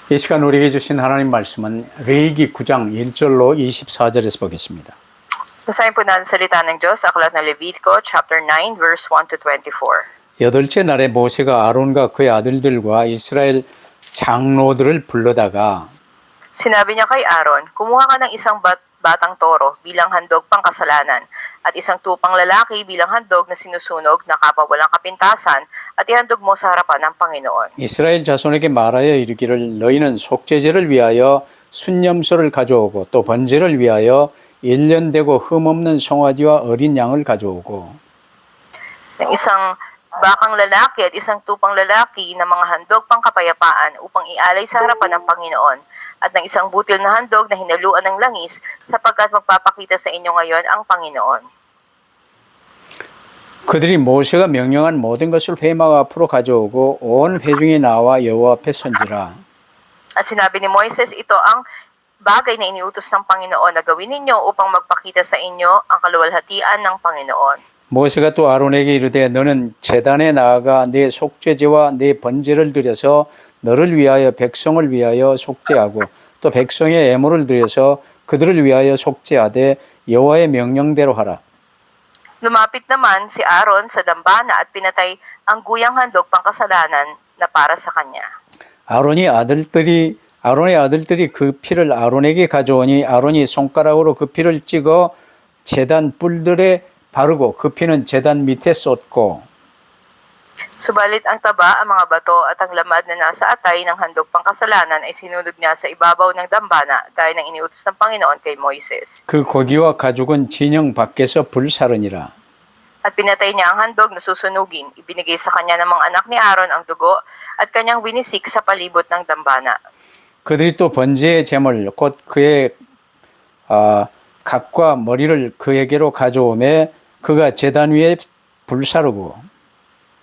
이 시간 우리에게 주신 하나님 말씀은 레위기 9장 1절로 24절에서 보겠습니다. Basahin po natin salita ng Diyos sa aklat ng Levitico, chapter 9, verse 1 to 24. 여덟째 날에 모세가 아론과 그의 아들들과 이스라엘 장로들을 불러다가 Sinabi niya kay Aaron, kumuha ka ng isang batang toro bilang handog pangkasalanan at isang tupang lalaki bilang handog na sinusunog na kapawalang kapintasan at ihandog mo sa harapan ng Panginoon. 이스라엘 자손에게 말하여 이르기를 너희는 속죄제를 위하여 순념소를 가져오고 또 번제를 위하여 1년 되고 흠없는 송아지와 어린 양을 가져오고 Ng isang bakang lalaki at isang tupang lalaki na mga handog pangkapayapaan upang ialay sa harapan ng Panginoon at ng isang butil na handog na hinaluan ng langis sapagkat magpapakita sa inyo ngayon ang Panginoon. 그들이 모세가 명령한 모든 것을 회막 앞으로 가져오고 온 회중이 나와 여호와 앞에 선지라. At sinabi ni Moises, ito ang bagay na iniutos ng Panginoon na gawin ninyo upang magpakita sa inyo ang kaluwalhatian ng Panginoon. 모세가 또 아론에게 이르되 너는 제단에 나아가 네 속죄제와 네 번제를 드려서 너를 위하여 백성을 위하여 속죄하고 또 백성의 애물을 드려서 그들을 위하여 속죄하되 여호와의 명령대로 하라. Lumapit naman si Aaron sa dambana at pinatay ang guyang handog pangkasalanan na para sa kanya. 아론의 아들들이 그 피를 아론에게 가져오니 아론이 손가락으로 그 피를 찍어 제단 뿔들에 바르고 그 피는 제단 밑에 쏟고 Subalit ang taba, ang mga bato at ang lamad na nasa atay ng handog pangkasalanan ay sinulog niya sa ibabaw ng dambana gaya ng iniutos ng Panginoon kay Moises. 그 고기와 가죽은 진영 밖에서 불사르니라. At pinatay niya ang handog na susunugin. Ibinigay sa kanya ng mga anak ni Aaron ang dugo at kanyang winisik sa palibot ng dambana. 그들이 또 번제의 제물 곧 그의 각과 머리를 그에게로 가져오매 그가 제단 위에 불사르고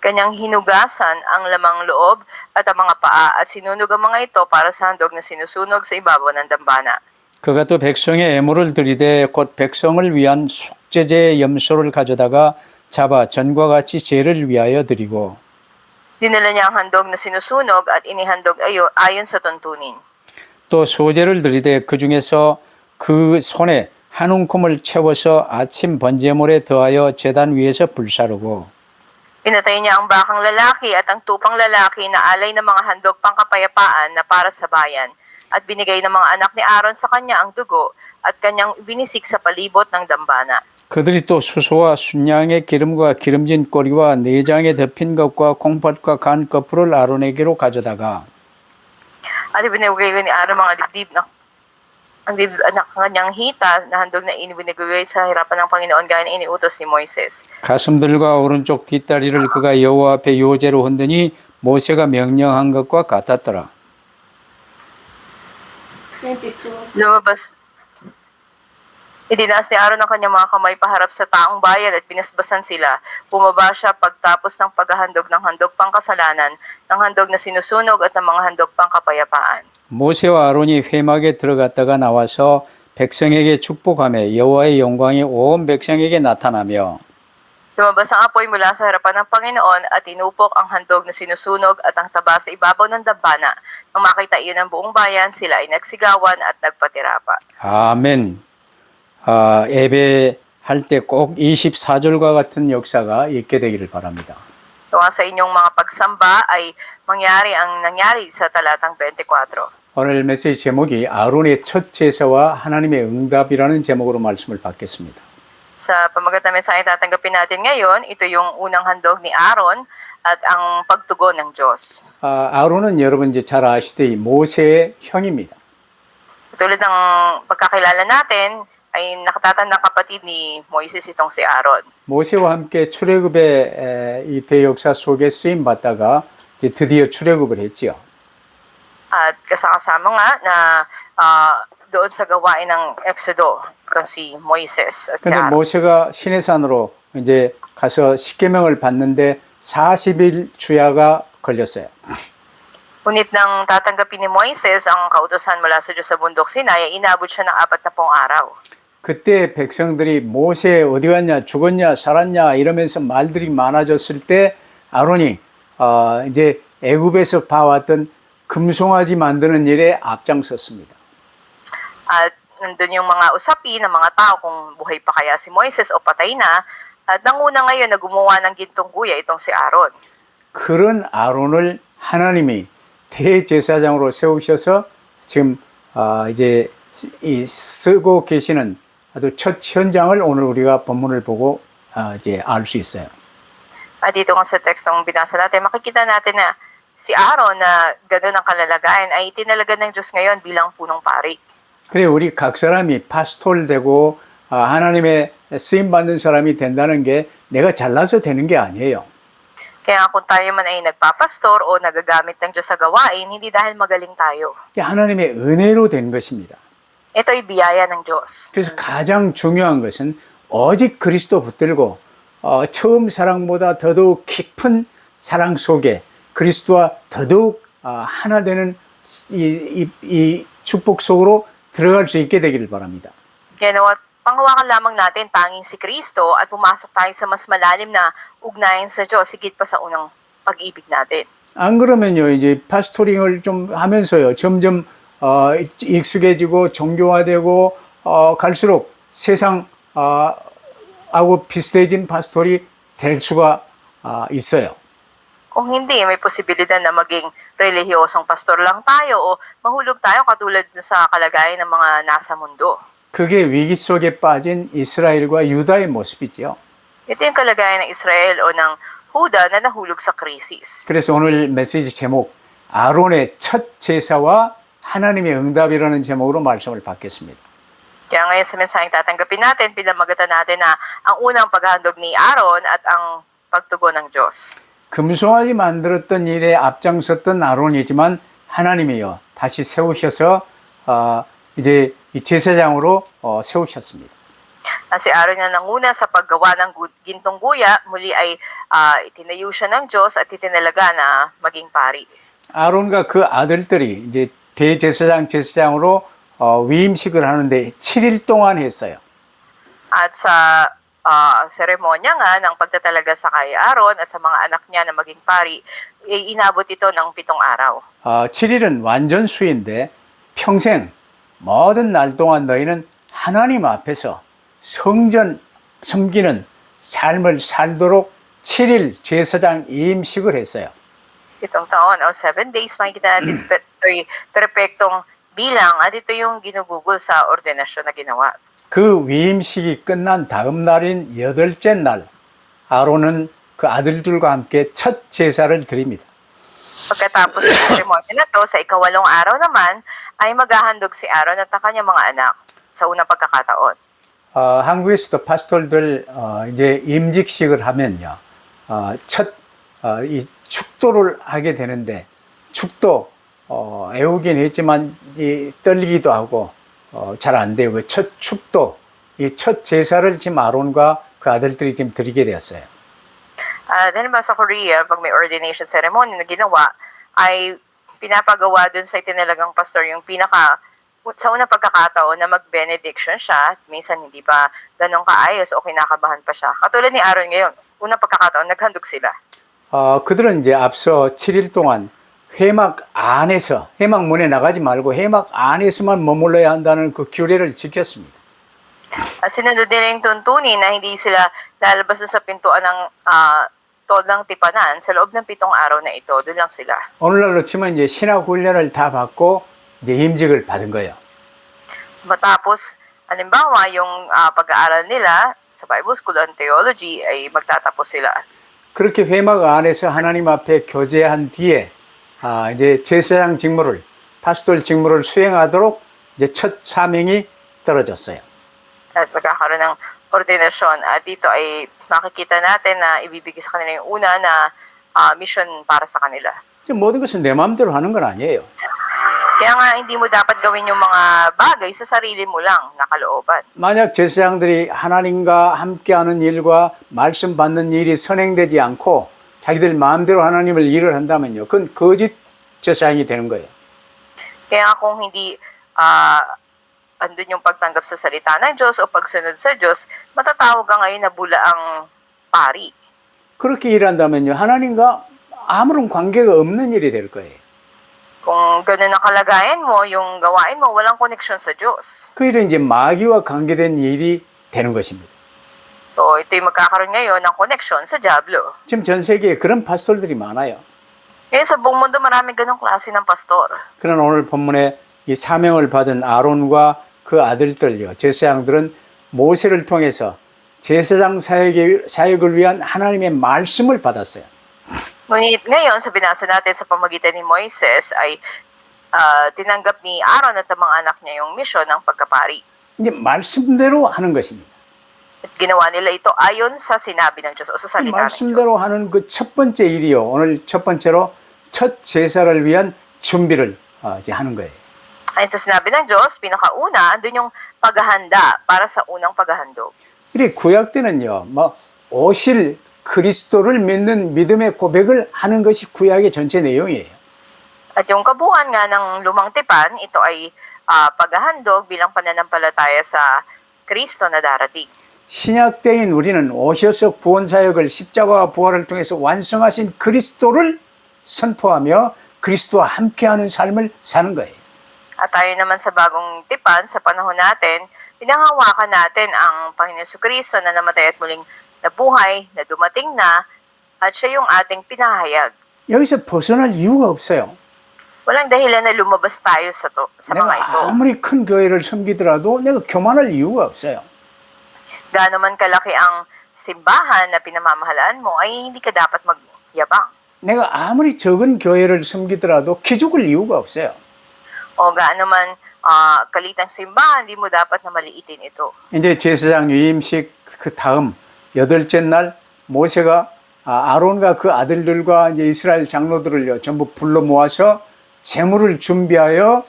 Kanyang hinugasan ang lamang loob at ang mga paa at sinunog ang mga ito para sa handog na sinusunog sa ibabaw ng dambana. 그가 또 백성의 애물을 들이되 곧 백성을 위한 속죄제의 염소를 가져다가 잡아 전과 같이 제를 위하여 드리고 Dinala niya ang handog na sinusunog at inihandog ayon sa tuntunin. 또 소제를 드리되 그 중에서 그 손에 한 움큼을 채워서 아침 번제물에 더하여 제단 위에서 불사르고 Pinatay niya ang bakang lalaki at ang tupang lalaki na alay ng mga handog pangkapayapaan na para sa bayan at binigay ng mga anak ni Aaron sa kanya ang dugo at kanyang binisik sa palibot ng dambana. 그들이 또 수소와 순양의 기름과 기름진 꼬리와 내장에 덮인 것과 콩팥과 간 거풀을 아론에게로 가져다가 At ibinigay ni Aaron mga dibdib na kanyang hita na handog na ibinigay sa harapan ng Panginoon gaya na iniutos ni Moises. 가슴들과 오른쪽 뒷다리를 그가 여호와 앞에 요제로 흔드니 모세가 명령한 것과 같았더라. 22. Lumabas. Itinaas ni Aaron ang kanyang mga kamay paharap sa taong bayan at binasbasan sila. Bumaba siya pagtapos ng paghahandog ng handog pangkasalanan, ng handog na sinusunog at ng mga handog pangkapayapaan. 모세와 아론이 회막에 들어갔다가 나와서 백성에게 축복하며 여호와의 영광이 온 백성에게 나타나며 Lumabas ang apoy mula sa harapan ng Panginoon at tinupok ang handog na sinusunog at ang taba sa ibabaw ng dambana. Nang makita iyon ng buong bayan, sila ay nagsigawan at nagpatirapa. 아멘. 예배할 때 꼭 24절과 같은 역사가 있게 되기를 바랍니다. Nawa sa inyong mga pagsamba ay nangyari sa talatang 24. 오늘 메시지 제목이 아론의 첫 제사와 하나님의 응답이라는 제목으로 말씀을 받겠습니다. Sa pamagat na mensahe tatanggapin natin ngayon, ito yung unang handog ni Aaron at ang pagtugon ng Diyos. 아론은 여러분 이제 잘 아시듯이 모세의 형입니다. Tulad ng pagkakilala natin, ay nakatatandang kapatid ni Moises itong si Aaron. 모세와 함께 출애굽의 이 대역사 속에 쓰임 받다가 이제 드디어 출애굽을 했지요. At kasama nga na doon sa gawain ng Exodo, kung si Moises at si 근데 Aaron. 모세가 시내산으로 이제 가서 십계명을 받는데 40일 주야가 걸렸어요. Ngunit nang tatanggapin ni Moises ang kautusan mula sa Diyos sa bundok Sinai, inabot siya ng 40 araw. 그때 백성들이 모세 어디 갔냐 죽었냐 살았냐 이러면서 말들이 많아졌을 때 아론이 이제 애굽에서 봐왔던 금송아지 만드는 일에 앞장섰습니다. At nandun yung mga usapin ng mga tao kung buhay pa kaya si Moises o patay na. At nanguna ngayon na gumawa ng gintong guya itong si Aaron. 그런 아론을 하나님이 대제사장으로 세우셔서 지금 이제 쓰고 계시는 아주 첫 현장을 오늘 우리가 본문을 보고 이제 알 수 있어요. At dito nga sa tekstong binasa natin, makikita natin na si Aaron na gano'n ang kalalagayan ay tinalaga ng Diyos ngayon bilang punong pari. 그래 우리 각 사람이 파스톨 되고 하나님의 쓰임 받는 사람이 된다는 게 내가 잘나서 되는 게 아니에요. Kaya kung tayo man ay nagpapastor o nagagamit ng Diyos sa gawain, hindi dahil magaling tayo. 하나님의 은혜로 된 것입니다. Ito ay biyaya ng Diyos. 그래서 가장 중요한 것은 오직 그리스도 붙들고 처음 사랑보다 더더욱 깊은 사랑 속에 그리스도와 더더욱 하나 되는 이 축복 속으로 들어갈 수 있게 되기를 바랍니다. Kaya nawa, panghawakan lamang natin tanging si Kristo at pumasok tayo sa mas malalim na ugnayan sa Diyos, higit pa sa unang pag-ibig natin. 안 그러면요, 이제 파스토링을 좀 하면서요, 점점 익숙해지고 정교화되고 갈수록 세상 하고 비슷해진 파스토리 될 수가 있어요. Kung hindi, may posibilidad na maging relihiyosong pastor lang tayo o mahulog tayo katulad sa kalagayan ng mga nasa mundo. 그게 위기 속에 빠진 이스라엘과 유다의 모습이죠. Ito yung kalagayan ng Israel o ng Huda na nahulog sa krisis. 그래서 오늘 메시지 제목 아론의 첫 제사와 하나님의 응답이라는 제목으로 말씀을 받겠습니다. Kaya ngayon sa mensaheng tatanggapin natin, pinamagatan natin na ang unang paghahandog ni Aaron at ang pagtugon ng Diyos. 금송아지 만들었던 일에 앞장섰던 아론이지만 하나님이요 다시 세우셔서 이제 이 제사장으로 세우셨습니다. Si Aaron na nanguna sa paggawa ng gintong guya, muli ay itinayo siya ng Diyos at itinalaga na maging pari. 아론과 그 아들들이 이제 대제사장 제사장으로 위임식을 하는데 7일 동안 했어요. At sa seremonya nga ng pagtatalaga sa kay Aaron at sa mga anak niya na maging pari, inabot ito ng 7 araw. 7일은 완전 수인데 평생 모든 날 동안 너희는 하나님 앞에서 성전 섬기는 삶을 살도록 7일 제사장 임식을 했어요. 7 taon o 7 days, makikita natin ito'y perpektong bilang at ito yung ginugugol sa ordinasyon na ginawa. 그 위임식이 끝난 다음 날인 8째 날 아론은 그 아들들과 함께 첫 제사를 드립니다. Pagkatapos ng seremonya na to, sa 8th araw naman, ay maghahandog si Aaron at ang kanyang mga anak sa unang pagkakataon. 한국에서도 파스톨들 이제 임직식을 하면요, 이 축도를 하게 되는데 축도 애우긴 했지만 떨리기도 하고 잘 안 돼요. 그 첫 축도, 이 첫 제사를 지금 아론과 그 아들들이 지금 드리게 되었어요. Dahil ba sa Korea, pag may ordination ceremony na ginawa, ay pinapagawa dun sa itinalagang pastor yung sa unang pagkakataon na mag-benediction siya, at minsan hindi pa ganun kaayos o kinakabahan pa siya. Katulad ni Aaron ngayon, unang pagkakataon, naghandog sila. 그들은 이제 앞서 7일 동안 회막 안에서, 회막문에 나가지 말고 회막 안에서만 머물러야 한다는 그 규례를 지켰습니다. At sinunod nila yung tuntunin na hindi sila lalabas dun sa pintuan ng todang tipanan sa loob ng 7 araw na ito, doon lang sila. 오늘날로 치면 이제 신학 훈련을 다 받고 이제 임직을 받은 거예요. Matapos, halimbawa, yung pag-aaral nila sa Bible School and Theology ay magtatapos sila. 그렇게 회막 안에서 하나님 앞에 교제한 뒤에 이제 제사장 직무를, 파스톨 직무를 수행하도록 이제 첫 사명이 떨어졌어요. At magkakaroon ng ordinasyon. At dito ay makikita natin na ibibigay sa kanila yung una na mission para sa kanila. 모든 것은 내 마음대로 하는 건 아니에요. Kaya nga hindi mo dapat gawin yung mga bagay sa sarili mo lang, nakalooban. 만약 제사장들이 하나님과 함께하는 일과 말씀 받는 일이 선행되지 않고 자기들 마음대로 하나님을 일을 한다면요, 그건 거짓 제사장이 되는 거예요. Kaya nga kung hindi andun yung pagtanggap sa salita ng Diyos o pagsunod sa Diyos, matatawag ka ngayon na bulaang pari. 그렇게 일한다면요, 하나님과 아무런 관계가 없는 일이 될 거예요. Kung ganun ang kalagayan mo, yung gawain mo, walang koneksyon sa Diyos. 그 일은 이제 마귀와 관계된 일이 되는 것입니다. So, ito'y magkakaroon ngayon ng koneksyon sa Diablo. 지금 전 세계에 그런 파스tor들이 많아요. Ngayon sa buong mundo, maraming ganong klase ng pastor. 그런 오늘 본문에 이 사명을 받은 아론과 그 아들들요, 제사장들은 모세를 통해서 제사장 사역을 위한 하나님의 말씀을 받았어요. Ngunit ngayon, sa binasa natin sa pamagitan ni Moises, ay tinanggap ni Aaron at ang mga anak niya yung misyon ng pagkapari. 이제 말씀대로 하는 것입니다. At ginawa nila ito ayon sa sinabi ng Diyos o sa 그 salita ng Diyos. 말씀대로 하는 그 첫 번째 일이요. 오늘 첫 번째로 첫 제사를 위한 준비를 이제 하는 거예요. Ayon sa sinabi ng Diyos, pinakauna, andun yung paghahanda para sa unang paghahandog. 이 구약 때는요, 뭐 오실 그리스도를 믿는 믿음의 고백을 하는 것이 구약의 전체 내용이에요. At yung kabuuan nga ng lumang tipan, ito ay paghahandog bilang pananampalataya sa Kristo na darating. 신약 때인 우리는 오셔서 구원 사역을 십자가와 부활을 통해서 완성하신 그리스도를 선포하며 그리스도와 함께하는 삶을 사는 거예요. At tayo naman sa bagong tipan, sa panahon natin, pinanghawakan natin ang Panginoon Kristo na namatay at muling nabuhay, na dumating na, at siya yung ating pinahayag. 여기서 벗어날 이유가 없어요. Walang dahilan na lumabas tayo sa mga ito. 내가 아무리 큰 교회를 섬기더라도 내가 교만할 이유가 없어요. Gaano man kalaki ang simbahan na pinamamahalaan mo, ay hindi ka dapat magyabang. 내가 아무리 적은 교회를 섬기더라도 기죽을 이유가 없어요. O gaano man kalitang simbahan, hindi mo dapat na maliitin ito. 이제 제사장 위임식 그 다음 여덟째 날 모세가 아론과 그 아들들과 이제 이스라엘 장로들을요 전부 불러 모아서 제물을 준비하여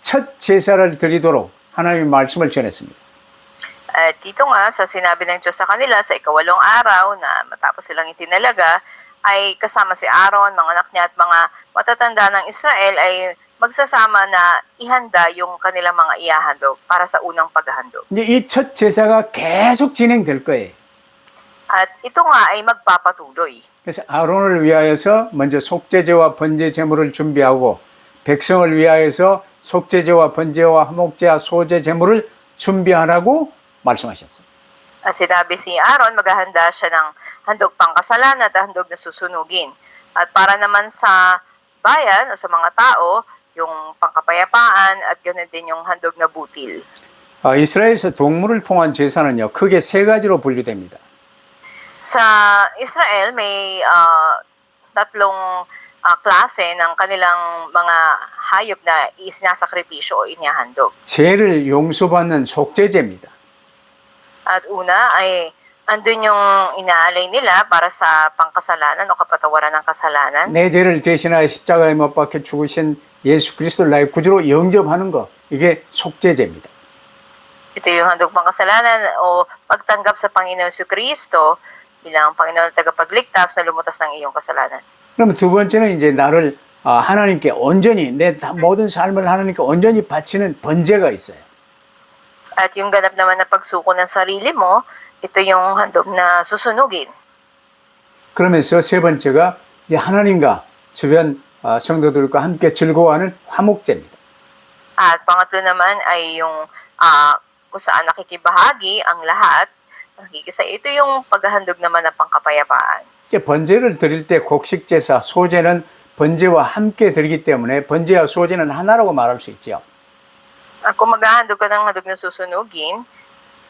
첫 제사를 드리도록 하나님의 말씀을 전했습니다. At dito nga, sa sinabi ng Diyos sa kanila sa ikawalong araw na matapos silang itinalaga, ay kasama si Aaron, mga anak niya at mga matatanda ng Israel ay magsasama na ihanda yung kanilang mga ihahandog para sa unang paghahandog. 이제 이 첫 제사가 계속 진행될 거예요. At ito nga ay magpapatuloy. 그래서 아론을 위하여서 먼저 속죄제와 번제 제물을 준비하고 백성을 위하여서 속죄제와 번제와 화목제와 소제 제물을 준비하라고 말씀하셨어요. At sinabi si Aaron, maghahanda siya ng handog pangkasalanan at handog na susunugin. At para naman sa bayan o sa mga tao, yung pangkapayapaan at ganoon din yung handog na butil. 이스라엘에서 동물을 통한 제사는요 크게 세 가지로 분류됩니다. Sa Israel, may tatlong klase ng kanilang mga hayop na isinasakripisyo o inihahandog. 죄를 용서받는 속죄제입니다. At una ay andun yung inaalay nila para sa pangkasalanan o kapatawaran ng kasalanan. 내 죄를 대신하여 십자가에 못 박혀 죽으신 예수 그리스도를 나의 구주로 영접하는 것, 이게 속죄제입니다. Ito yung handog pangkasalanan o pagtanggap sa Panginoon Kristo bilang Panginoon at tagapagligtas na lumutas ng iyong kasalanan. 그러면 두 번째는 이제 나를 하나님께 온전히 내 모든 삶을 하나님께 온전히 바치는 번제가 있어요. At yung ganap naman na pagsuko ng sarili mo, ito yung handog na susunugin. 그러면서 세 번째가 이제 하나님과 주변 성도들과 함께 즐거워하는 화목제입니다. At pangatlo naman ay yung kung saan nakikibahagi ang lahat, nakikisa. Ito yung paghahandog naman ng pangkapayapaan. 이제 번제를 드릴 때 곡식 제사, 소제는 번제와 함께 드리기 때문에 번제와 소제는 하나라고 말할 수 있죠. At kung maghahandog ka ng handog na susunugin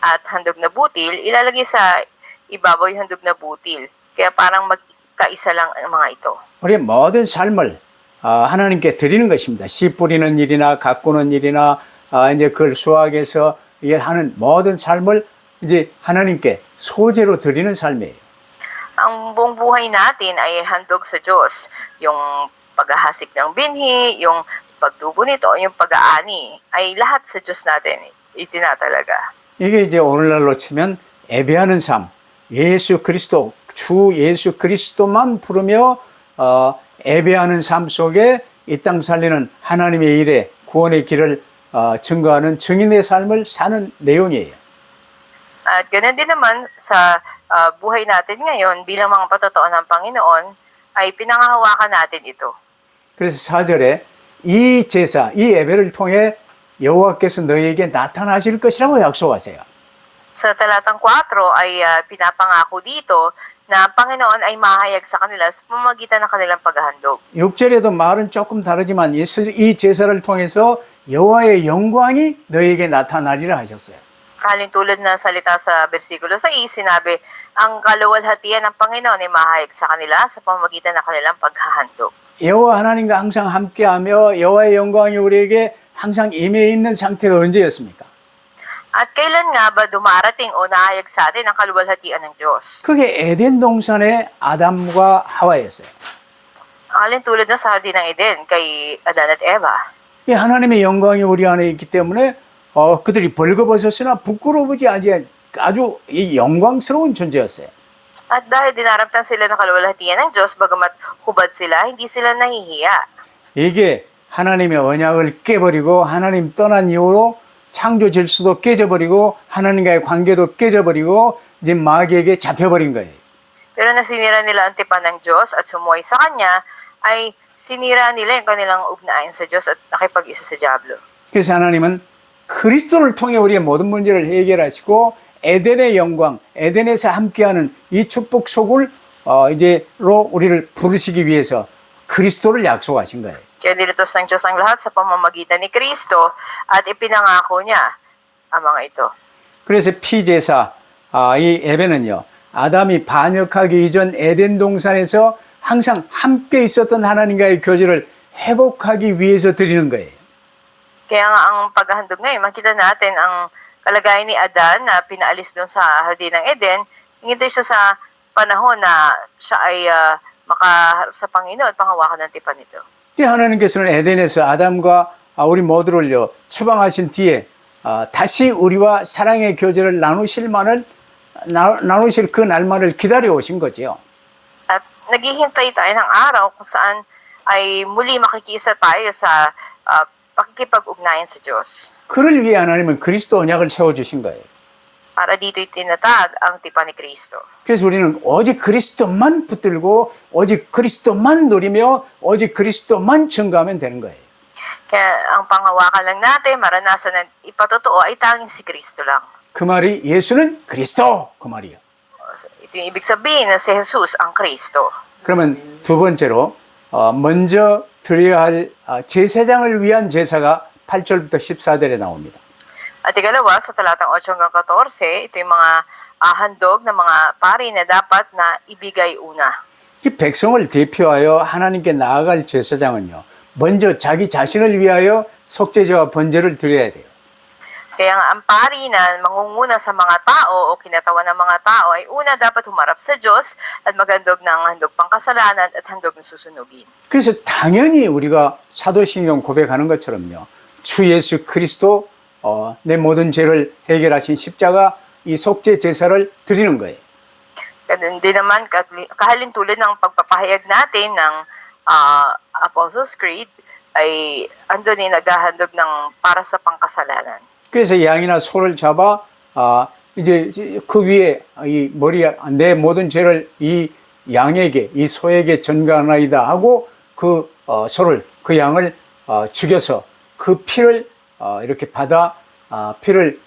at handog na butil, ilalagay sa ibabaw yung handog na butil. Kaya parang magkaisa lang ang mga ito. 우리의 모든 삶을 하나님께 드리는 것입니다. 씨 뿌리는 일이나 가꾸는 일이나 이제 그걸 수확해서 하는 모든 삶을 이제 하나님께 소제로 드리는 삶이에요. Ang buong buhay natin ay handog sa Diyos. Yung paghahasik ng binhi, yung pagtubo nito, yung pag-aani, ay lahat sa Diyos natin itinatalaga. 이게 이제 오늘날로 치면 예배하는 삶, 예수 그리스도, 주 예수 그리스도만 부르며 예배하는 삶 속에 이 땅 살리는 하나님의 일에 구원의 길을 증거하는 증인의 삶을 사는 내용이에요. At ganoon din naman sa buhay natin ngayon bilang mga patotoo ng Panginoon ay pinanghahawakan natin ito. 그래서 4절에 이 제사, 이 예배를 통해 여호와께서 너희에게 나타나실 것이라고 약속하세요. Sa talatang 4 ay pinapangako dito na ang Panginoon ay mahayag sa kanila sa pamamagitan ng kanilang paghahandog. 6절에도 말은 조금 다르지만 이 제사를 통해서 여호와의 영광이 너희에게 나타나리라 하셨어요. Kalintulad na salita sa versikulo 6, sinabi, ang kaluwalhatian ng Panginoon ay mahayag sa kanila sa pamamagitan ng kanilang paghahandog. 여호와 하나님과 항상 함께하며 여호와의 영광이 우리에게 항상 임해 있는 상태가 언제였습니까? At kailan nga ba dumarating o nahayag sa atin ang kaluwalhatian ng Diyos? 그게 에덴 동산의 아담과 하와였어요. Kalintulad na sa Hardin ng Eden kay Adan at Eva. 이 하나님의 영광이 우리 안에 있기 때문에 그들이 벌거벗었으나 부끄러우지 아주 이 영광스러운 존재였어요. At dahil dinaramtan sila ng kaluwalhatian ng Diyos, bagamat hubad sila, hindi sila nahihiya. 이게 하나님의 언약을 깨버리고 하나님 떠난 이후로 창조 질서도 깨져버리고 하나님과의 관계도 깨져버리고 이제 마귀에게 잡혀버린 거예요. Pero nasinira nila ang tipan ng Diyos at sumuway sa Kanya, ay sinira nila yung kanilang ugnayan sa Diyos at nakipag-isa sa Diablo. 그래서 하나님은 그리스도를 통해 우리의 모든 문제를 해결하시고 에덴의 영광, 에덴에서 함께하는 이 축복 속을 이제로 우리를 부르시기 위해서 그리스도를 약속하신 거예요. Kaya nilutos ng Diyos ang lahat sa pamamagitan ni Kristo at ipinangako niya ang mga ito. 그래서 피제사, 이 예배는요, 아담이 반역하기 이전 에덴 동산에서 항상 함께 있었던 하나님과의 교제를 회복하기 위해서 드리는 거예요. Kaya nga ang paghahandog ngayon, makita natin ang kalagayan ni Adan na pinaalis doon sa Hardin ng Eden. Hingintay siya sa panahon na siya ay makaharap sa Panginoon at panghawakan ng tipan nito. 하나님께서는 에덴에서 아담과 우리 모두를요 추방하신 뒤에 다시 우리와 사랑의 교제를 나누실 그 날만을 기다려 오신 거죠. At naghihintay tayo ng araw kung saan ay muli makikisa tayo sa pakikipag-ugnayan sa Diyos. 그를 위해 하나님은 그리스도 언약을 세워주신 거예요. Para dito'y tinatag ang tipan ni Kristo. 그래서 우리는 오직 그리스도만 붙들고 오직 그리스도만 누리며 오직 그리스도만 증거하면 되는 거예요. Kaya ang panghawakan lang natin, maranasan at ipatotoo ay tanging si Kristo lang. 그 말이 예수는 그리스도 그 말이에요. Ito yung ibig sabihin na si Jesus ang Kristo. 그러면 두 번째로 먼저 드려야 할 제사장을 위한 제사가 8절부터 14절에 나옵니다. At ikalawa, sa talatang 8 hanggang 14, ito yung mga handog ng mga pari na dapat na ibigay una. 이 백성을 대표하여 하나님께 나아갈 제사장은요, 먼저 자기 자신을 위하여 속죄제와 번제를 드려야 돼요. Kaya nga ang pari na mangunguna sa mga tao o kinatawan ng mga tao ay una dapat humarap sa Diyos at maghandog ng handog pangkasalanan at handog ng susunugin. 그래서 당연히 우리가 사도신경 고백하는 것처럼요, 주 예수 그리스도 내 모든 죄를 해결하신 십자가 이 속죄 제사를 드리는 거예요. Ganun din naman, kahalintulad ng pagpapahayag natin ng Apostles' Creed, ay andun yung naghahandog ng para sa pangkasalanan. 그래서 양이나 소를 잡아 이제 그 위에 이 머리에 내 모든 죄를 이 양에게 이 소에게 전가하나이다 하고 그 소를 그 양을 죽여서 그 피를 이렇게 받아 피를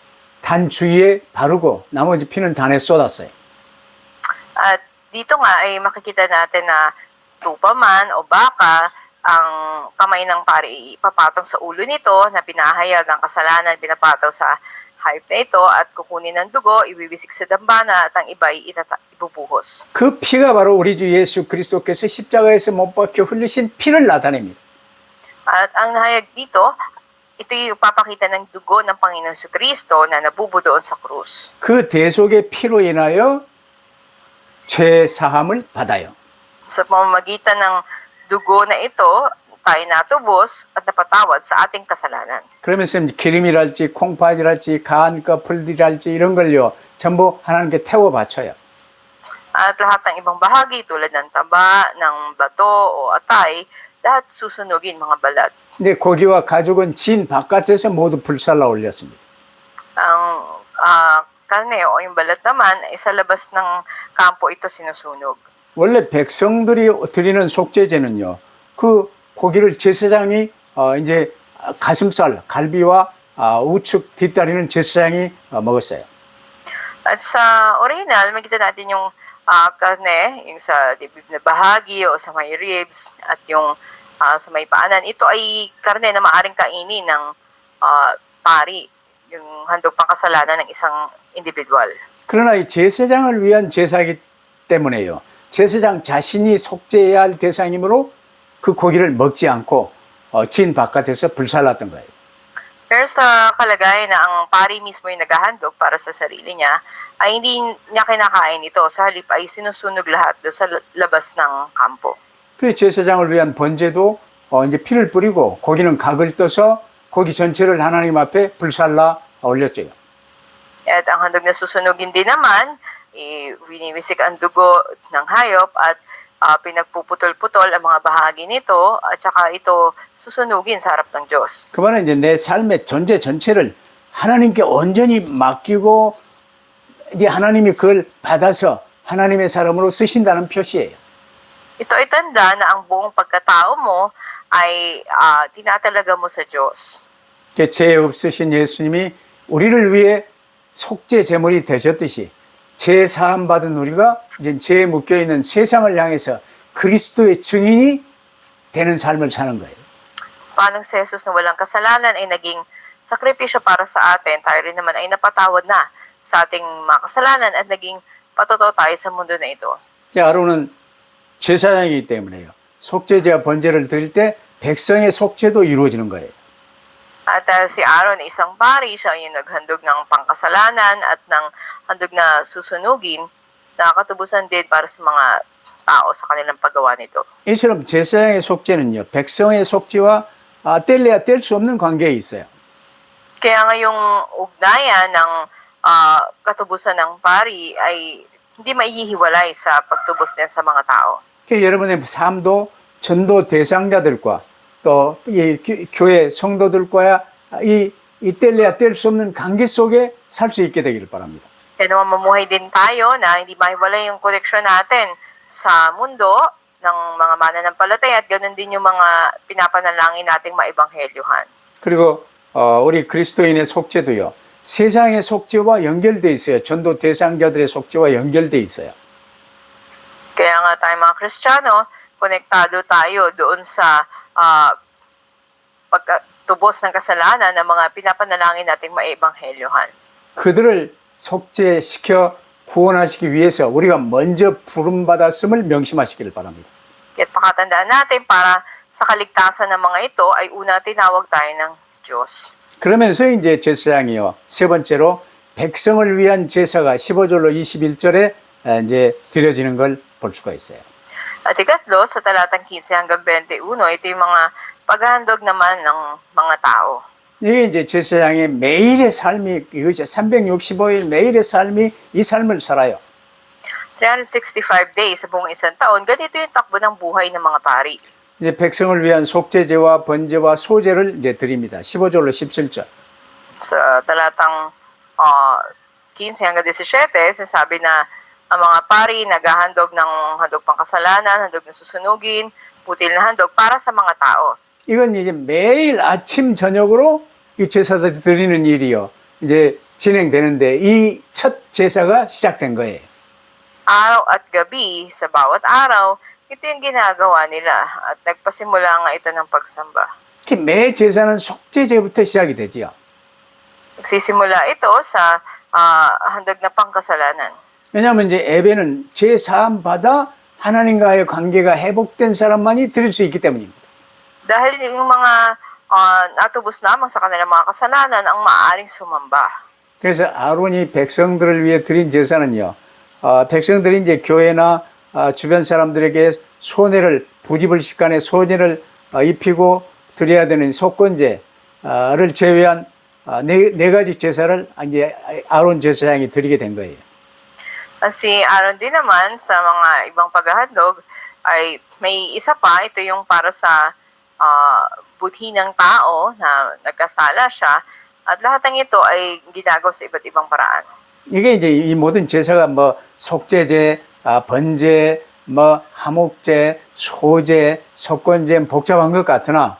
단 주위에 바르고 나머지 피는 단에 쏟았어요. At dito nga ay makikita natin na tupa man o baka, ang kamay ng pari ipapatong sa ulo nito na pinahayag ang kasalanan, pinapataw sa hayop na ito at kukunin ng dugo, ibiwisik sa dambana at ang iba ay ibubuhos. 그 피가 바로 우리 주 예수 그리스도께서 십자가에서 못 박혀 흘리신 피를 나타냅니다. At ang nahayag dito, ito yung papakita ng dugo ng Panginoon sa Kristo na nabubo doon sa krus. 그 대속의 피로 인하여 죄 사함을 받아요. Sa pamamagitan ng dugo na ito, tayo natubos at napatawad sa ating kasalanan. 그러면서 기름이랄지 콩팥이랄지 간과 풀들이랄지 이런 걸요 전부 하나님께 태워 바쳐요. At lahat ng ibang bahagi tulad ng taba, ng bato o atay, lahat susunugin mga balat. 근데 고기와 가죽은 진 바깥에서 모두 불살라 올렸습니다. Ang karne o yung balat naman ay sa labas ng kampo ito sinusunog. 원래 백성들이 드리는 속죄제는요, 그 고기를 제사장이 이제 가슴살, 갈비와 우측 뒷다리는 제사장이 먹었어요. At sa original, makita natin yung karne, yung sa dibdib na bahagi o sa may ribs at yung sa may paanan. Ito ay karne na maaring kainin ng pari, yung handog pangkasalanan ng isang individual. 그러나 이 제사장을 위한 제사이기 때문에요. 제사장 자신이 속죄해야 할 대상이므로 그 고기를 먹지 않고 진 바깥에서 불살랐던 거예요. Pero sa kalagayan na ang pari mismo yung naghahandog para sa sarili niya, ay hindi niya kinakain ito. Sa halip ay sinusunog lahat doon sa labas ng kampo. 그 제사장을 위한 번제도 이제 피를 뿌리고 고기는 각을 떠서 고기 전체를 하나님 앞에 불살라 올렸죠. At ang handog na susunugin din naman, winiwisik ang dugo ng hayop at pinagpuputol-putol ang mga bahagi nito at saka ito susunugin sa harap ng Diyos. 그 말은 이제 내 삶의 존재 전체를 하나님께 온전히 맡기고 이제 하나님이 그걸 받아서 하나님의 사람으로 쓰신다는 표시예요. Ito ay tanda na ang buong pagkatao mo ay tinatalaga mo sa Diyos. 죄 없으신 예수님이 우리를 위해 속죄 제물이 되셨듯이 죄 사함 받은 우리가 이제 죄에 묶여 있는 세상을 향해서 그리스도의 증인이 되는 삶을 사는 거예요. Paano si Jesus na walang kasalanan ay naging sakripisyo para sa atin, tayo rin naman ay napatawad na sa ating mga kasalanan at naging patotoo tayo sa mundo na ito. 아론은 제사장이기 때문에요. 속죄제와 번제를 드릴 때 백성의 속죄도 이루어지는 거예요. At si Aaron ay isang pari, siya yung naghandog ng pangkasalanan at ng handog na susunugin, nakakatubusan din para sa mga tao sa kanilang paggawa nito. 이처럼 제사장의 속죄는요, 백성의 속죄와 뗄래야 뗄 수 없는 관계에 있어요. Kaya ngayong ugnayan ng katubusan ng pari ay hindi maihiwalay sa pagtubos din sa mga tao. 여러분의 삶도 전도 대상자들과 또 이 교회 성도들과야 이 뗄래야 뗄 수 없는 관계 속에 살 수 있게 되기를 바랍니다. Kaya naman mamuhay din tayo na hindi mahiwalay yung koneksyon natin sa mundo ng mga mananampalataya at ganoon din yung mga pinapanalangin nating maibanghelyohan. 그리고 우리 그리스도인의 속죄도요. 세상의 속죄와 연결돼 있어요. 전도 대상자들의 속죄와 연결돼 있어요. Kaya nga tayo mga Kristiyano, konektado tayo doon sa pagtubos ng kasalanan ng mga pinapanalangin nating maibanghelyohan. 그들을 속죄시켜 구원하시기 위해서 우리가 먼저 부름받았음을 명심하시기를 바랍니다. Kaya't pakatandaan natin para sa kaligtasan ng mga ito ay una tinawag tayo ng Diyos. 그러면서 이제 제사장이요. 세 번째로 백성을 위한 제사가 15절로 21절에 이제 드려지는 걸 볼 수가 있어요. At ikatlo, sa talatang 15 hanggang 21, ito yung mga paghahandog naman ng mga tao. 이게 이제 제사장의 매일의 삶이 이것이 365일 매일의 삶이 이 삶을 살아요. 365 days sa buong isang taon, ganito yung takbo ng buhay ng mga pari. 이제 백성을 위한 속죄제와 번제와 소제를 이제 드립니다. 15절로 17절. Sa talatang 15 hanggang 17, sinasabi na ang mga pari naghahandog ng handog pangkasalanan, handog na susunugin, butil na handog para sa mga tao. 이건 이제 매일 아침 저녁으로 이 제사들이 드리는 일이요. 이제 진행되는데 이 첫 제사가 시작된 거예요. Araw at gabi, sa bawat araw, ito yung ginagawa nila at nagpasimula nga ito ng pagsamba. 매 제사는 속죄제부터 시작이 되지요. Nagsisimula ito sa handog na pangkasalanan. 왜냐하면 이제 예배는 죄 사함 받아 하나님과의 관계가 회복된 사람만이 드릴 수 있기 때문입니다. Dahil yung mga natubos lamang sa kanilang mga kasalanan ang maaaring sumamba. 그래서 아론이 백성들을 위해 드린 제사는요. 백성들이 이제 교회나 주변 사람들에게 손해를 부집을식간에 손해를 입히고 드려야 되는 속건제를 제외한 네 가지 제사를 이제 아론 제사장이 드리게 된 거예요. Si Aaron din naman sa mga ibang paghahandog ay may isa pa, ito yung para sa buti ng tao na nagkasala siya at lahat ng ito ay ginagawa sa iba't ibang paraan. 이게 이제 이 모든 제사가 뭐 속죄제, 번제, 뭐 하목제, 소제, 속건제 복잡한 것 같으나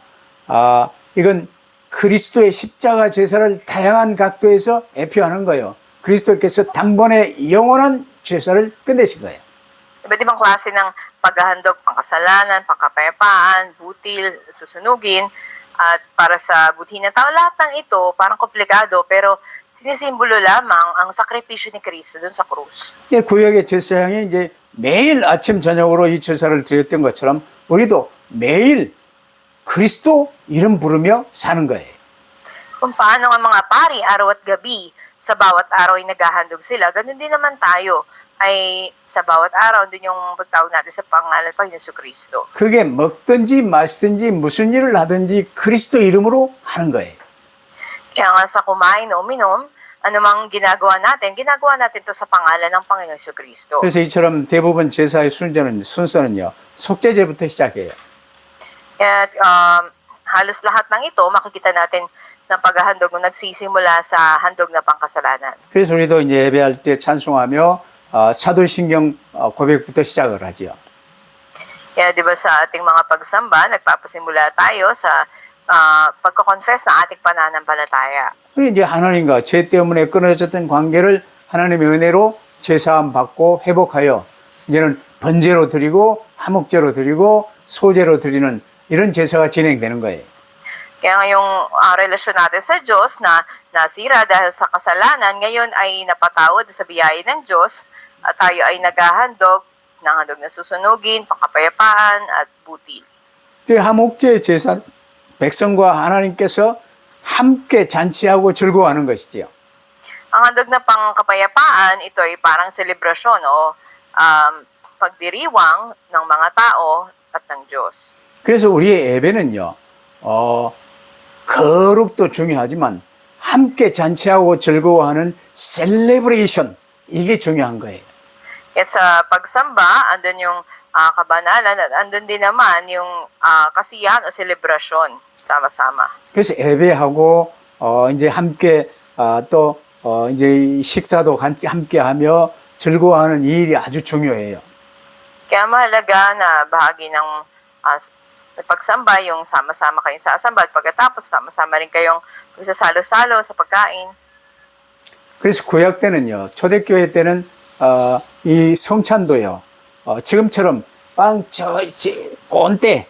이건 그리스도의 십자가 제사를 다양한 각도에서 애표하는 거예요. 그리스도께서 단번에 영원한 제사를 끝내신 거예요. Iba't ibang klase ng paghahandog, pangkasalanan, pangkapayapaan, butil, susunugin, at para sa buti ng tao. Lahat ng ito parang komplikado pero sinisimbolo lamang ang sakripisyo ni Kristo dun sa krus. 구약의 제사장이 이제 매일 아침 저녁으로 이 제사를 드렸던 것처럼 우리도 매일 그리스도 이름 부르며 사는 거예요. Kung paano ang mga pari araw at gabi, sa bawat araw ay naghahandog sila, ganun din naman tayo ay sa bawat araw, din yung pagtawag natin sa pangalan pa Yesu Kristo. 그게 먹든지 마시든지 무슨 일을 하든지 그리스도 이름으로 하는 거예요. Kaya nga sa kumain o uminom, anumang ginagawa natin to sa pangalan ng Panginoon Yesu Kristo. 그래서 이처럼 대부분 제사의 순서는요. 속죄제부터 시작해요. At halos lahat ng ito, makikita natin ng paghahandog nung nagsisimula sa handog na pangkasalanan. 그래서 우리도 이제 예배할 때 찬송하며 사도신경 고백부터 시작을 하죠. Kaya di ba sa ating mga pagsamba, nagpapasimula tayo sa pagko-confess ng ating pananampalataya. 이제 하나님과 죄 때문에 끊어졌던 관계를 하나님의 은혜로 제사함 받고 회복하여 이제는 번제로 드리고 화목제로 드리고 소제로 드리는 이런 제사가 진행되는 거예요. Kaya ngayong relasyon natin sa Diyos na nasira dahil sa kasalanan, ngayon ay napatawad sa biyaya ng Diyos at tayo ay naghahandog ng handog na susunugin, pangkapayapaan at butil. 화목제 제사 백성과 하나님께서 함께 잔치하고 즐거워하는 것이지요. Ang handog na pangkapayapaan, ito ay parang selebrasyon o pagdiriwang ng mga tao at ng Diyos. 그래서 우리의 예배는요, 거룩도 중요하지만 함께 잔치하고 즐거워하는 셀레브레이션, 이게 중요한 거예요. At sa pagsamba, andun yung kabanalan at andun din naman yung kasiyahan o selebrasyon sama-sama. 그래서 예배하고 이제 함께 또 이제 식사도 함께 하며 즐거워하는 이 일이 아주 중요해요. Kaya mahalaga na bahagi ng pagsamba yung sama-sama kayong sasamba at pagkatapos sama-sama rin kayong magsasalo-salo sa pagkain. 그래서 구약 때는요, 초대교회 때는 이 성찬도요, 지금처럼 꼰대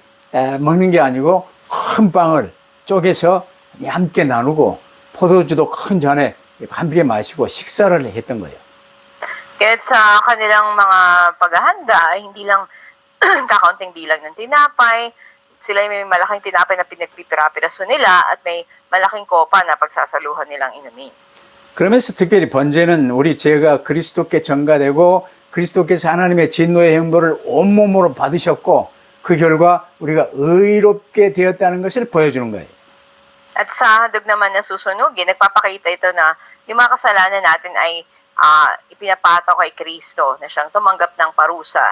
먹는 게 아니고 큰 빵을 쪼개서 함께 나누고 포도주도 큰 잔에 함께 마시고 식사를 했던 거예요. Kaya sa kanilang mga paghahanda ay hindi lang kakaunting bilang ng tinapay, sila may malaking tinapay na pinagpipira-piraso nila at may malaking kopa na pagsasaluhan nilang inumin. 그러면서 특별히 번제는 우리 죄가 그리스도께 전가되고 그리스도께서 하나님의 진노의 형벌을 온몸으로 받으셨고 그 결과 우리가 의롭게 되었다는 것을 보여주는 거예요. At sa handog naman na susunugin, nagpapakita ito na yung mga kasalanan natin ay ipinapataw kay Kristo na siyang tumanggap ng parusa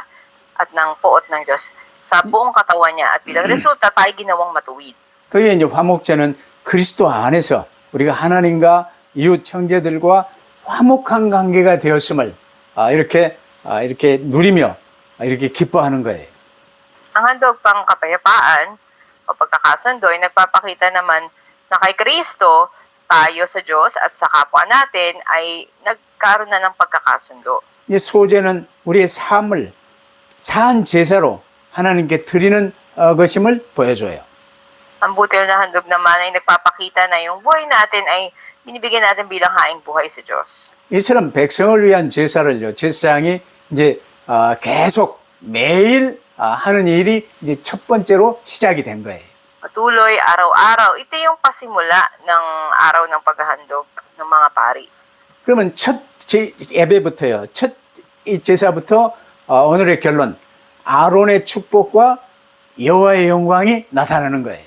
at ng poot ng Diyos sa buong katawan niya at bilang resulta tayo ginawang matuwid. 그게 이제 화목제는 그리스도 안에서 우리가 하나님과 이웃 형제들과 화목한 관계가 되었음을 이렇게 누리며 이렇게 기뻐하는 거예요. Ang handog pang kapayapaan o pagkakasundo ay nagpapakita naman na kay Kristo, tayo sa Diyos at sa kapwa natin ay nagkaroon na ng pagkakasundo. 이 소제는 우리의 삶을 산 제사로 하나님께 드리는 것임을 보여줘요. Ang butil na handog naman ay nagpapakita na yung buhay natin ay binibigyan natin bilang haing buhay sa Diyos. 이처럼 백성을 위한 제사를요, 제사장이 이제 계속 매일 하는 일이 이제 첫 번째로 시작이 된 거예요. Patuloy, araw-araw, ito yung pasimula ng araw ng paghahandog ng mga pari. 그러면 첫 예배부터요, 첫 제사부터 오늘의 결론, 아론의 축복과 여호와의 영광이 나타나는 거예요.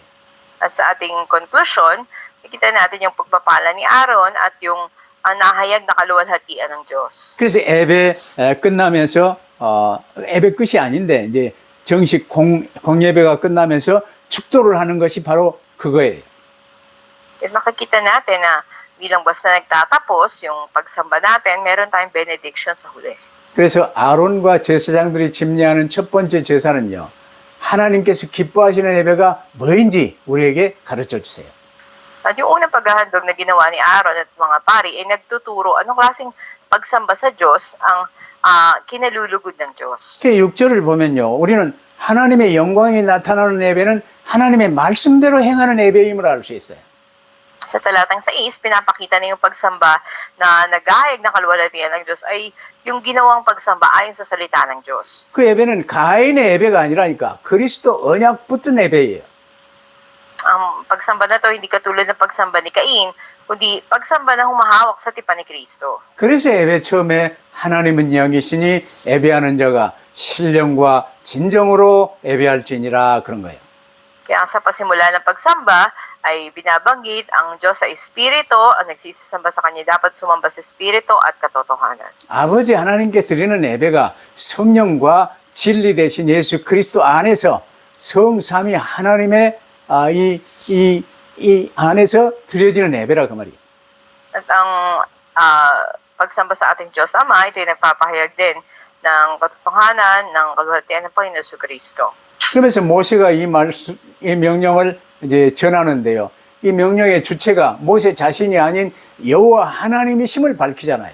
At sa ating conclusion, nakita natin yung pagpapala ni Aaron at yung nahayag na kaluwalhatian ng Diyos. 그래서 예배 끝나면서 예배 끝이 아닌데 이제 정식 공예배가 끝나면서 축도를 하는 것이 바로 그거예요. At makikita natin na bilang basta nagtatapos yung pagsamba natin, meron tayong benediction sa huli. 그래서 아론과 제사장들이 집례하는 첫 번째 제사는요, 하나님께서 기뻐하시는 예배가 뭐인지 우리에게 가르쳐 주세요. At yung unang paghahandog na ginawa ni Aaron at mga pari ay nagtuturo anong klaseng pagsamba sa Diyos ang kinalulugod ng Diyos. 그 6절을 보면요. 우리는 하나님의 영광이 나타나는 예배는 하나님의 말씀대로 행하는 예배임을 알 수 있어요. Sa talatang 6, pinapakita na yung pagsamba na nagahayag na kaluwalhatian ng Diyos ay yung ginawang pagsamba ayon sa salita ng Diyos. 그 예배는 가인의 예배가 아니라니까 그리스도 언약 붙은 예배예요. Ang pagsamba na to hindi katulad ng pagsamba ni Cain, kundi pagsamba na humahawak sa tipan ni Kristo. 그래서 예배 처음에 하나님은 영이시니 예배하는 자가 신령과 진정으로 예배할지니라 그런 거예요. Kaya sa pasimula ng pagsamba ay binabanggit ang Diyos sa Espiritu, ang nagsisisamba sa Kanya dapat sumamba sa Espiritu at katotohanan. 아버지 하나님께 드리는 예배가 성령과 진리 대신 예수 그리스도 안에서 성삼위 하나님의 이 안에서 드려지는 예배라 그 말이에요. At ang pagsamba sa ating Diyos Ama, ito ay nagpapahayag din ng katotohanan ng kaluwalhatian ng Panginoon Kristo. 그러면서 모세가 이 명령을 이제 전하는데요. 이 명령의 주체가 모세 자신이 아닌 여호와 하나님이심을 밝히잖아요.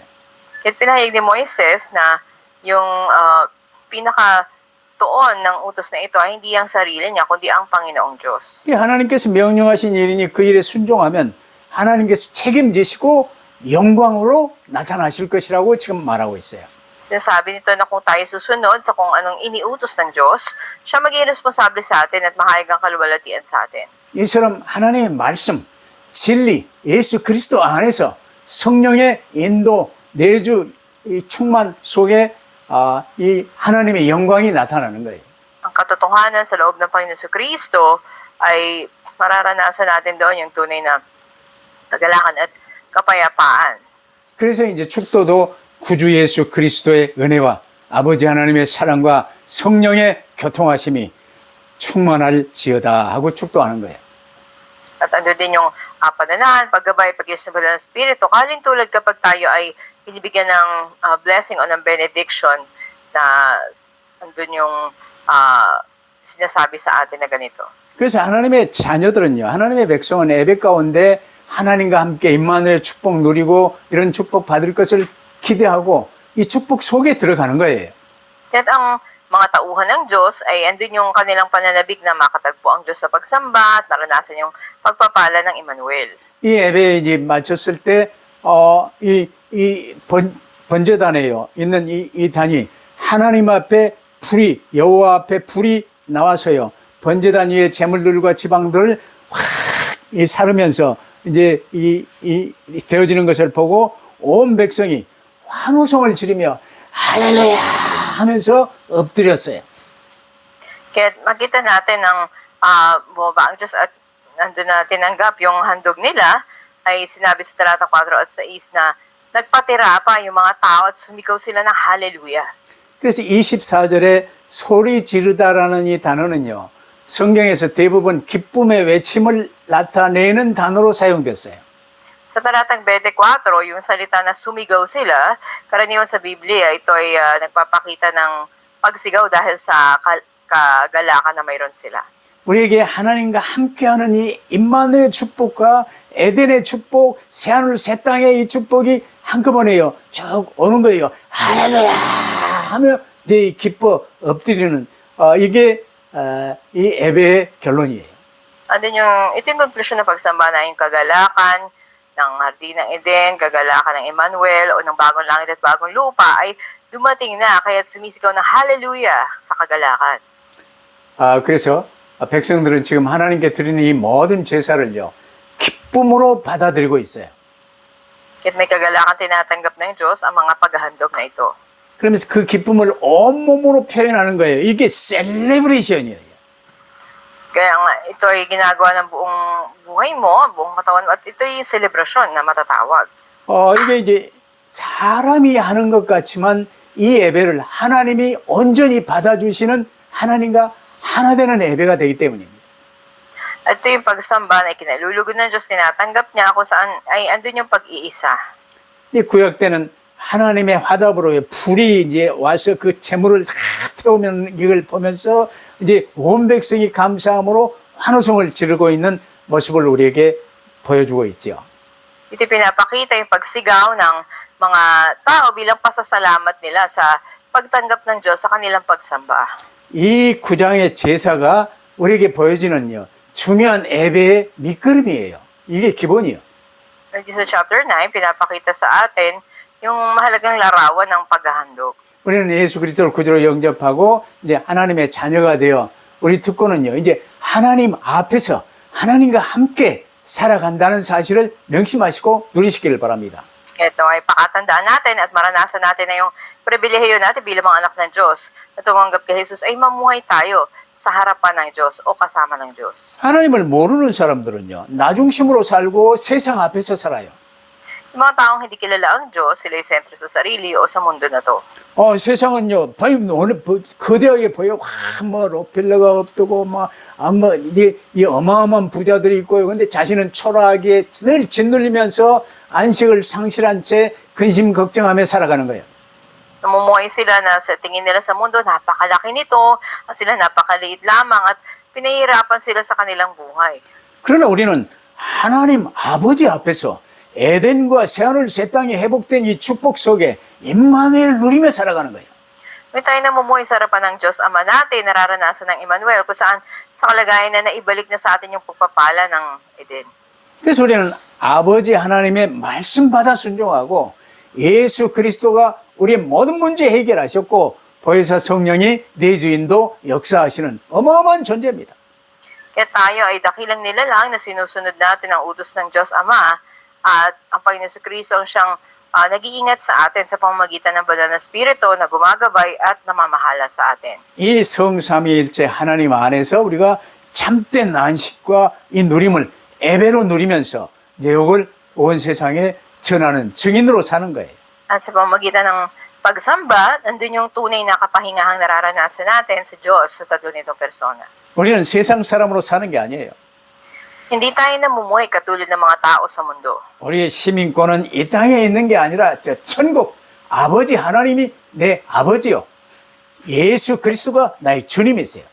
Kaya't pinahayag ni Moises na yung pinaka-tuon ng utos na ito ay hindi ang sarili niya, kundi ang Panginoong Diyos. 이 하나님께서 명령하신 일이니 그 일에 순종하면 하나님께서 책임지시고 영광으로 나타나실 것이라고 지금 말하고 있어요. Sinasabi nito na kung tayo susunod sa kung anong iniutos ng Diyos, siya maging responsable sa atin at mahayag ang kaluwalhatian sa atin. 이처럼 하나님의 말씀, 진리, 예수 그리스도 안에서 성령의 인도, 내주, 이 충만 속에 이 하나님의 영광이 나타나는 거예요. Ang katotohanan sa loob ng Panginoon Kristo ay mararanasan natin doon yung tunay na kagalakan at kapayapaan. 그래서 이제 축도도 구주 예수 그리스도의 은혜와 아버지 하나님의 사랑과 성령의 교통하심이 충만할지어다 하고 축도하는 거예요. At ando din yung pananahan, paggabay, pag-isubal ng Espiritu, kalintulad kapag tayo ay binibigyan ng blessing o ng benediction na andun yung sinasabi sa atin na ganito. 그래서 하나님의 자녀들은요, 하나님의 백성은 예배 가운데 하나님과 함께 임마누엘 축복 누리고 이런 축복 받을 것을 기대하고 이 축복 속에 들어가는 거예요. Kaya't ang mga tauhan ng Diyos ay andun yung kanilang pananabik na makatagpo ang Diyos sa pagsamba at naranasan yung pagpapala ng Emmanuel. 이 예배에 이제 마쳤을 때, 번제단에요. 있는 이 단이 하나님 앞에 불이, 여호와 앞에 불이 나와서요. 번제단 위에 제물들과 지방들을 확 사르면서 이제 이 되어지는 것을 보고 온 백성이 환호성을 지르며 할렐루야 하면서 엎드렸어요. Kaya makita natin ang bumaba ang Diyos at nandun na tinanggap yung handog nila ay sinabi sa talata 4 at 6 na nagpatira pa yung mga tao at sumigaw sila ng hallelujah. 그래서 24절에 소리 지르다라는 이 단어는요. 성경에서 대부분 기쁨의 외침을 나타내는 단어로 사용됐어요. Sa talatang 24, yung salita na sumigaw sila, karaniwan sa Biblia, ito ay nagpapakita ng pagsigaw dahil sa kagalakan na mayroon sila. 우리에게 하나님과 함께하는 이 임마누엘의 축복과 에덴의 축복, 새하늘 새 땅의 이 축복이 한꺼번에요 쭉 오는 거예요. 할렐루야 하며 이제 기뻐 엎드리는 이게 이 예배의 결론이에요. Ito yung conclusion ng pagsamba na yung kagalakan ng Hardin ng Eden, kagalakan ng Emmanuel o ng bagong langit at bagong lupa ay dumating na kaya sumisigaw ng hallelujah sa kagalakan. 그래서 백성들은 지금 하나님께 드리는 이 모든 제사를요 기쁨으로 받아들이고 있어요. Kahit may kagalakan tinatanggap ng Diyos ang mga paghahandog na ito. 그러면서 그 기쁨을 온몸으로 표현하는 거예요. 이게 셀레브레이션이에요. Kaya nga, ito ay ginagawa ng buong buhay mo, buong katawan mo, at ito ay selebrasyon na matatawag. 이게 이제 사람이 하는 것 같지만 이 예배를 하나님이 온전히 받아주시는 하나님과 하나 되는 예배가 되기 때문입니다. At ito yung pagsamba na ikinalulugod ng Diyos, tinatanggap niya kung saan ay andun yung pag-iisa. 이 구약 때는 하나님의 화답으로 불이 이제 와서 그 재물을 다 태우면 이걸 보면서 이제 온 백성이 감사함으로 환호성을 지르고 있는 모습을 우리에게 보여주고 있죠. Ito pinapakita yung pagsigaw ng mga tao bilang pasasalamat nila sa pagtanggap ng Diyos sa kanilang pagsamba. 이 구장의 제사가 우리에게 보여지는요, 중요한 예배의 밑거름이에요. 이게 기본이요. Dito sa chapter 9, pinapakita sa atin yung mahalagang larawan ng paghahandog. 우리는 예수 그리스도를 구주로 영접하고 이제 하나님의 자녀가 되어 우리 특권은요, 이제 하나님 앞에서 하나님과 함께 살아간다는 사실을 명심하시고 누리시기를 바랍니다. Ito ay pakatandaan natin at maranasan natin na yung pribilehiyo natin bilang mga anak ng Diyos na tumanggap kay Jesus ay mamuhay tayo sa harapan ng Diyos o kasama ng Diyos. 하나님을 모르는 사람들은요, 나중심으로 살고 세상 앞에서 살아요. Yung mga taong hindi kilala ang Diyos, sila ay sentro sa sarili o sa mundo na to. 세상은요, 오늘 거대하게 보여. 뭐, 록펠러가 없고, 이제 이 어마어마한 부자들이 있고요. 근데 자신은 초라하게 늘 짓눌리면서 안식을 상실한 채 근심 걱정하며 살아가는 거예요. Namumuhay sila na sa tingin nila sa mundo, napakalaki nito, at sila napakaliit lamang at pinahihirapan sila sa kanilang buhay. 그러나 우리는 하나님 아버지 앞에서 에덴과 새하늘 새 땅이 회복된 이 축복 속에 임마누엘 누리며 살아가는 거예요. May tayo namumuhay sa harapan ng Diyos Ama natin, nararanasan ng Emmanuel, kung saan sa kalagayan na naibalik na sa atin yung pagpapala ng Eden. 그래서 우리는 아버지 하나님의 말씀 받아 순종하고 예수 그리스도가 우리의 모든 문제 해결하셨고 보혜사 성령이 내주인도 역사하시는 어마어마한 존재입니다. Kaya tayo ay dakilang nilalang na sinusunod natin ang utos ng Diyos Ama at ang Panginoon Kristo ang siyang nag-iingat sa atin sa pamamagitan ng banal na Espiritu na gumagabay at namamahala sa atin. 이 성삼위일체 하나님 안에서 우리가 참된 안식과 이 누림을 예배로 누리면서 이제 이걸 온 세상에 전하는 증인으로 사는 거예요. At sa pamamagitan ng pagsamba, nandun yung tunay na kapahingahang nararanasan natin sa Diyos sa tatlo nitong persona. 우리는 세상 사람으로 사는 게 아니에요. Hindi tayo namumuhay katulad ng mga tao sa mundo. 우리의 시민권은 이 땅에 있는 게 아니라 저 천국 아버지 하나님이 내 아버지요. 예수 그리스도가 나의 주님이세요.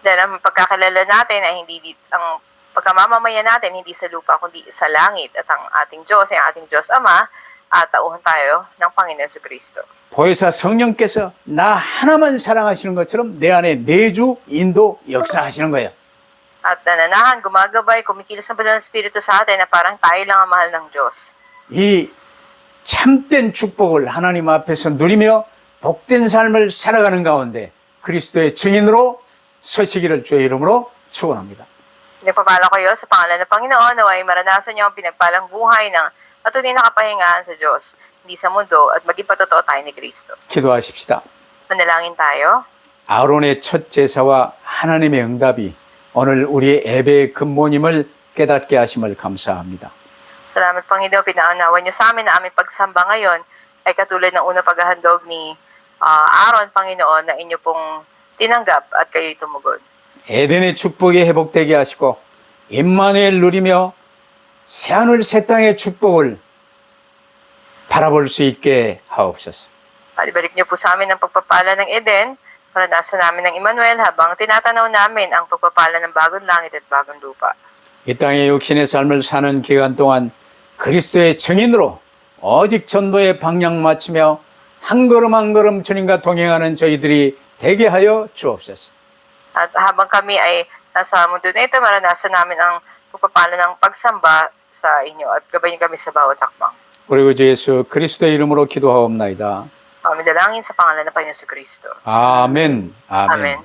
Dahil ang pagkakilala natin ay ang pagkamamamayan natin hindi sa lupa kundi sa langit at ang ating Diyos ay ang ating Diyos Ama at tauhan tayo ng Panginoon Kristo. 보혜사 성령께서 나 하나만 사랑하시는 것처럼 내 안에 내주 인도 역사하시는 거예요. At nananahan, gumagabay, kumikilos ang banal na Espiritu sa atin na parang tayo lang ang mahal ng Diyos. 이 참된 축복을 하나님 앞에서 누리며 복된 삶을 살아가는 가운데 그리스도의 증인으로 서시기를 주의 이름으로 축원합니다. Nagpapala kayo sa pangalan ng Panginoon na ay maranasan niyo ang pinagpalang buhay ng tunay na kapahingahan sa Diyos, hindi sa mundo, at maging patotoo tayo ni Kristo. 기도하십시다. Manalangin tayo. 아론의 첫 제사와 하나님의 응답이 오늘 우리의 예배의 근본임을 깨닫게 하심을 감사합니다. Salamat Panginoon, pinaunawa niyo sa amin na aming pagsamba ngayon ay katulad ng unang paghahandog ni Aaron, Panginoon, na inyo pong tinanggap at kayo'y tumugon. 에덴의 축복이 회복되게 하시고 임마누엘 누리며 새하늘 새 땅의 축복을 바라볼 수 있게 하옵소서. At ibalik niyo po sa amin ang pagpapala ng Eden, maranasan namin ng Emmanuel habang tinatanaw namin ang pagpapala ng bagong langit at bagong lupa. 이 땅의 육신의 삶을 사는 기간 동안 그리스도의 증인으로 오직 전도의 방향 맞추며 한 걸음 한 걸음 주님과 동행하는 저희들이 되게 하여 주옵소서. At habang kami ay nasa mundo na ito, maranasan namin ang pagpapala ng pagsamba sa inyo at gabayin kami sa bawat hakbang. 우리 구주 예수 그리스도의 이름으로 기도하옵나이다. Dalangin sa pangalan ng Panginoon Kristo. 아멘. 아멘. Amen.